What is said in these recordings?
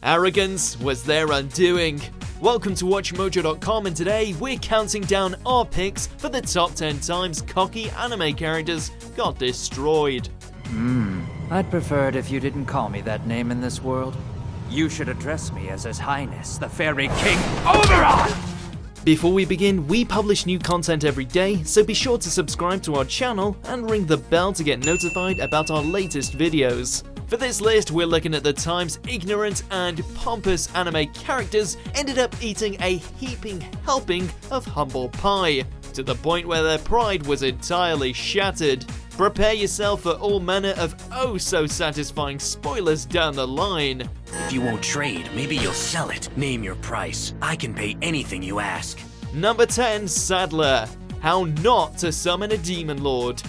Arrogance was their undoing. Welcome to WatchMojo.com, and today we're counting down our picks for the top 10 times cocky anime characters got destroyed. I'd prefer it if you didn't call me that name in this world. You should address me as His Highness, the Fairy King Overlord! Before we begin, we publish new content every day, so be sure to subscribe to our channel and ring the bell to get notified about our latest videos. For this list, we're looking at the times ignorant and pompous anime characters ended up eating a heaping helping of humble pie, to the point where their pride was entirely shattered. Prepare yourself for all manner of oh-so-satisfying spoilers down the line. If you won't trade, maybe you'll sell it. Name your price. I can pay anything you ask. Number 10, Sadler. How not to summon a demon lord.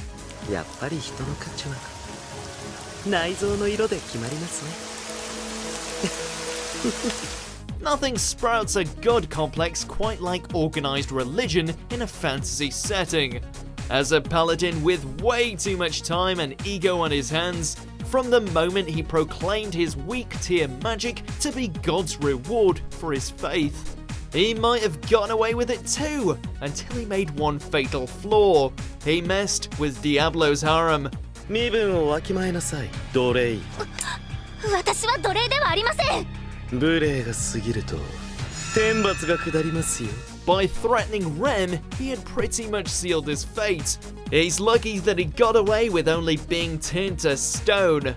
やっぱり人の価値は内臓の色で決まりますね。Nothing sprouts a god complex quite like organized religion in a fantasy setting. As a paladin with way too much time and ego on his hands, from the moment he proclaimed his weak-tier magic to be God's reward for his faith. He might have gotten away with it too, until he made one fatal flaw. He messed with Diablo's harem. 身分をわきまえなさい、奴隷。私は奴隷ではありません。無礼が過ぎると天罰が下りますよ。By threatening Rem, he had pretty much sealed his fate. He's lucky that he got away with only being turned to stone.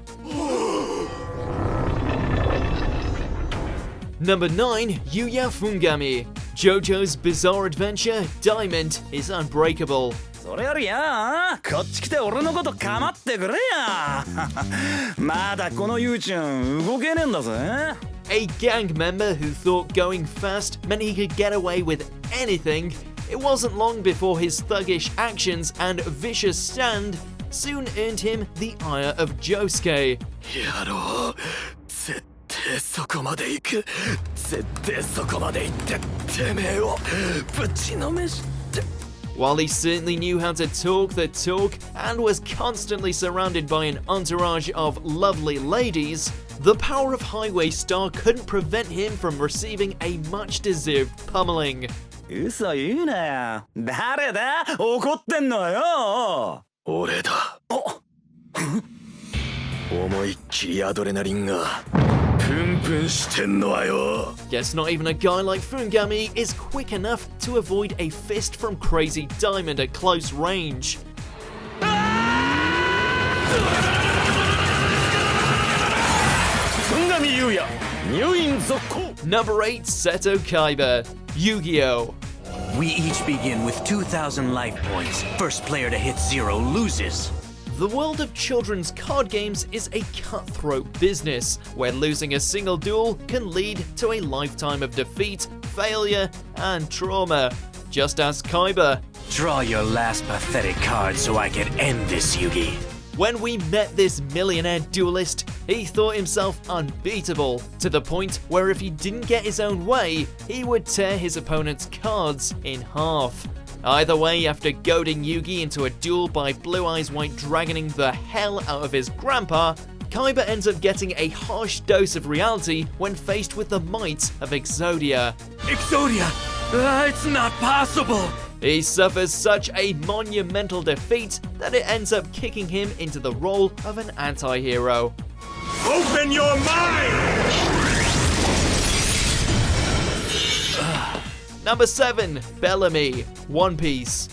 Number 9, Yuya Fungami. JoJo's bizarre adventure, Diamond is Unbreakable. それよりやこっち来て俺のこと構ってくれやまだこのユーチュン動けねえんだぜ A gang member who thought going fast meant he could get away with anything. It wasn't long before his thuggish actions and vicious stand soon earned him the ire of Josuke. やろう。絶対そこまで行く。絶対そこまで行っててめえをぶちのめして。While he certainly knew how to talk the talk and was constantly surrounded by an entourage of lovely ladies, the power of Highway Star couldn't prevent him from receiving a much-deserved pummeling. 嘘言うなよ誰だ怒ってんのよ俺だ思いっきりアドレナリンがプンプンしてんのはよ Guess not even a guy like Fungami is quick enough to avoid a fist from Crazy Diamond at close range. Fungami Yuya, 入院続行 Number 8, Seto Kaiba. Yu-Gi-Oh! We each begin with 2,000 life points. First player to hit 0 loses. The world of children's card games is a cutthroat business, where losing a single duel can lead to a lifetime of defeat, failure, and trauma. Just ask Kaiba. Draw your last pathetic card so I can end this, Yugi. When we met this millionaire duelist, he thought himself unbeatable, to the point where if he didn't get his own way, he would tear his opponent's cards in half. Either way, after goading Yugi into a duel by Blue Eyes White Dragoning the hell out of his grandpa, Kaiba ends up getting a harsh dose of reality when faced with the might of Exodia. Exodia! It's not possible! He suffers such a monumental defeat that it ends up kicking him into the role of an anti-hero. Open your mind! Number 7, Bellamy. One Piece.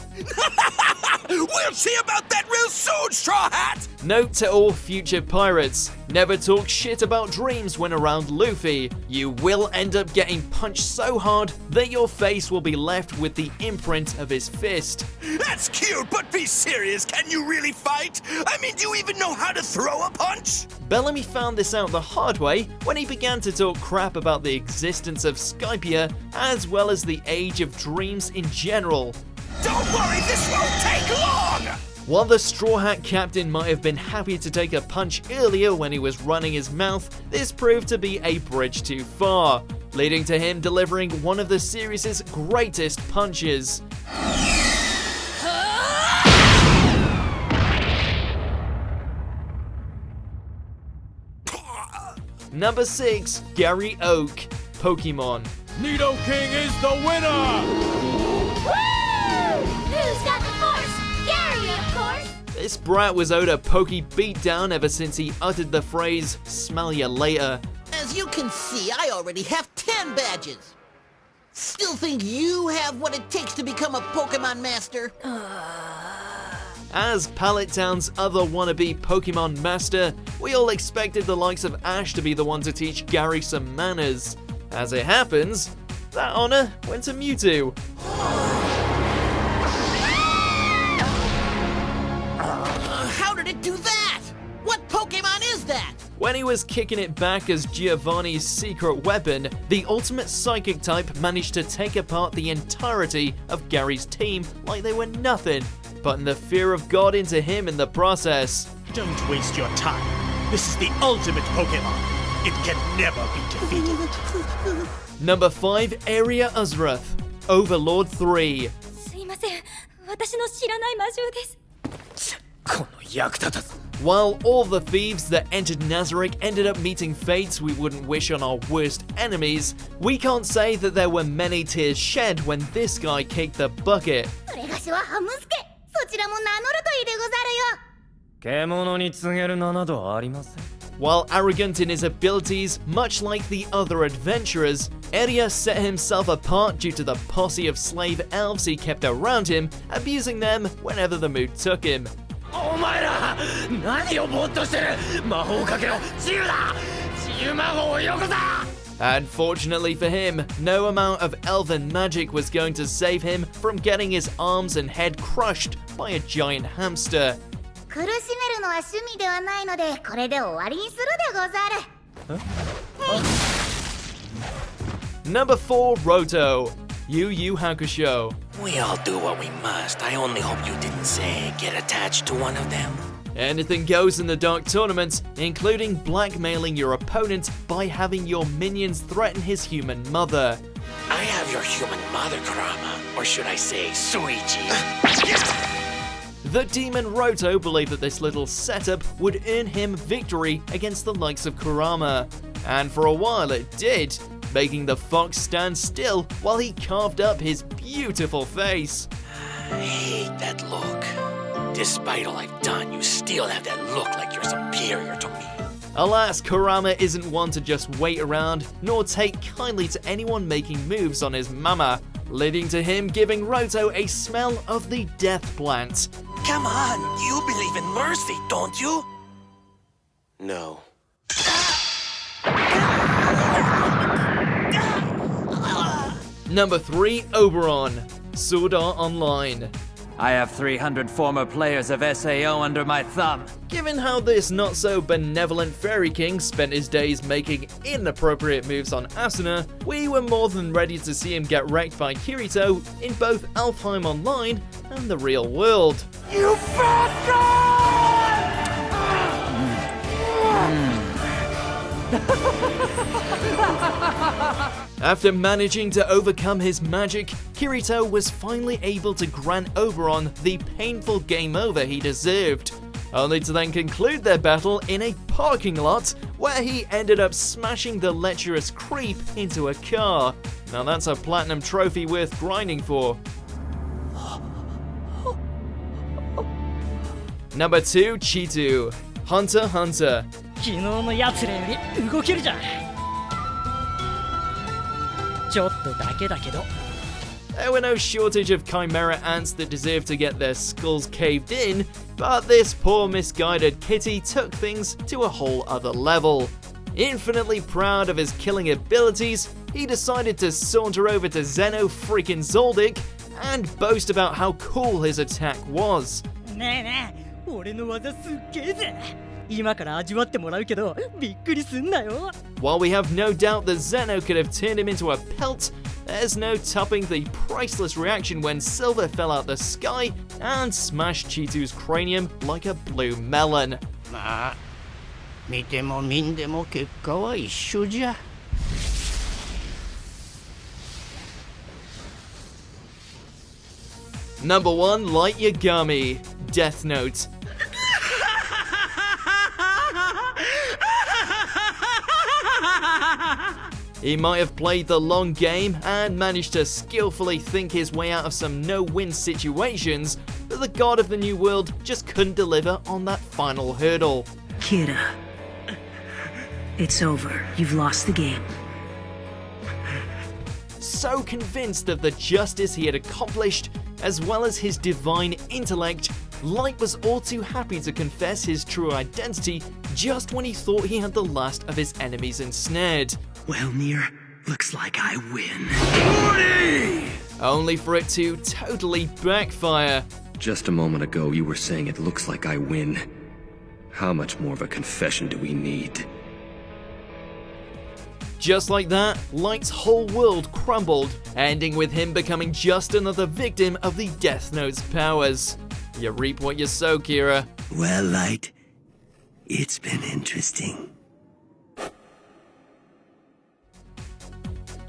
We'll see about that real soon, Straw Hat! Note to all future pirates, never talk shit about dreams when around Luffy. You will end up getting punched so hard that your face will be left with the imprint of his fist. That's cute, but be serious, can you really fight? I mean, do you even know how to throw a punch? Bellamy found this out the hard way when he began to talk crap about the existence of Skypia as well as the age of dreams in general. Don't worry, this won't take long! While the Straw Hat Captain might have been happy to take a punch earlier when he was running his mouth, this proved to be a bridge too far, leading to him delivering one of the series' greatest punches. Number 6, Gary Oak, Pokemon. Nidoking is the winner! Woo! Who's got the force? Gary, of course! This brat was owed a Poke beatdown ever since he uttered the phrase, "smell ya later." As you can see, I already have 10 badges. Still think you have what it takes to become a Pokemon Master? As Pallet Town's other wannabe Pokemon Master, we all expected the likes of Ash to be the one to teach Gary some manners. As it happens, that honor went to Mewtwo. How did it do that? What Pokemon is that? When he was kicking it back as Giovanni's secret weapon, the ultimate psychic type managed to take apart the entirety of Gary's team like they were nothing, putting the fear of God into him in the process. Don't waste your time. This is the ultimate Pokemon. It can never be defeated. Number 5, Erya Uzruth, Overlord 3. すいません。私の知らない魔女です。この役立たず While all the thieves that entered Nazarick ended up meeting fates we wouldn't wish on our worst enemies, we can't say that there were many tears shed when this guy kicked the bucket. それがしはハムスケ。そちらも名乗るといいでござるよ。獣に告げる名などありません。 While arrogant in his abilities, much like the other adventurers, Erya set himself apart due to the posse of slave elves he kept around him, abusing them whenever the mood took him. お前ら何をぼーっとしてる魔法をかけろ自由だ自由魔法をよこさ Unfortunately for him, no amount of elven magic was going to save him from getting his arms and head crushed by a giant hamster. 苦しめるのは趣味ではないので、これで終わりにするでござる。Number 4, Roto, Yu Yu Hakusho. We all do what we must. I only hope you didn't say get attached to one of them. Anything goes in the Dark Tournament, including blackmailing your opponent by having your minions threaten his human mother. I have your human mother, Kurama. Or should I say, Suichi. The demon Roto believed that this little setup would earn him victory against the likes of Kurama. And for a while it did, making the fox stand still while he carved up his beautiful face. I hate that look. Despite all I've done, you still have that look like you're superior to me. Alas, Kurama isn't one to just wait around, nor take kindly to anyone making moves on his mama, leading to him giving Roto a smell of the death plant. Come on, you believe in mercy, don't you? No. Number 3, Oberon, Sword Art Online. I have 300 former players of SAO under my thumb. Given how this not-so-benevolent Fairy King spent his days making inappropriate moves on Asuna, we were more than ready to see him get wrecked by Kirito in both Alfheim Online and the real world. You After managing to overcome his magic, Kirito was finally able to grant Oberon the painful game over he deserved, only to then conclude their battle in a parking lot where he ended up smashing the lecherous creep into a car. Now that's a platinum trophy worth grinding for. Number 2, Cheetu, Hunter Hunter. 昨日の奴らより動けるじゃん。ちょっとだけだけど。 There were no shortage of chimera ants that deserved to get their skulls caved in, but this poor misguided kitty took things to a whole other level. Infinitely proud of his killing abilities, he decided to saunter over to Zeno freaking Zoldyck and boast about how cool his attack was. ねえねえ、俺の技すっげえぜ。今から味わってもらうけど、びっくりすんなよ。 While we have no doubt that Zeno could have turned him into a pelt, there's no topping the priceless reaction when Silver fell out the sky and smashed Cheetu's cranium like a blue melon. まあ、見ても見んでも結果は一緒じゃ。Number 1, Light Yagami, Death Note. He might have played the long game and managed to skillfully think his way out of some no-win situations, but the god of the new world just couldn't deliver on that final hurdle. Kira, it's over. You've lost the game. So convinced of the justice he had accomplished, as well as his divine intellect, Light was all too happy to confess his true identity just when he thought he had the last of his enemies ensnared. Well, Nier, looks like I win. Only for it to totally backfire. Just a moment ago, you were saying it looks like I win. How much more of a confession do we need? Just like that, Light's whole world crumbled, ending with him becoming just another victim of the Death Note's powers. You reap what you sow, Kira. Well, Light, it's been interesting.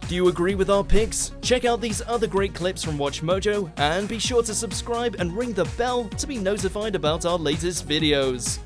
Do you agree with our picks? Check out these other great clips from WatchMojo, and be sure to subscribe and ring the bell to be notified about our latest videos.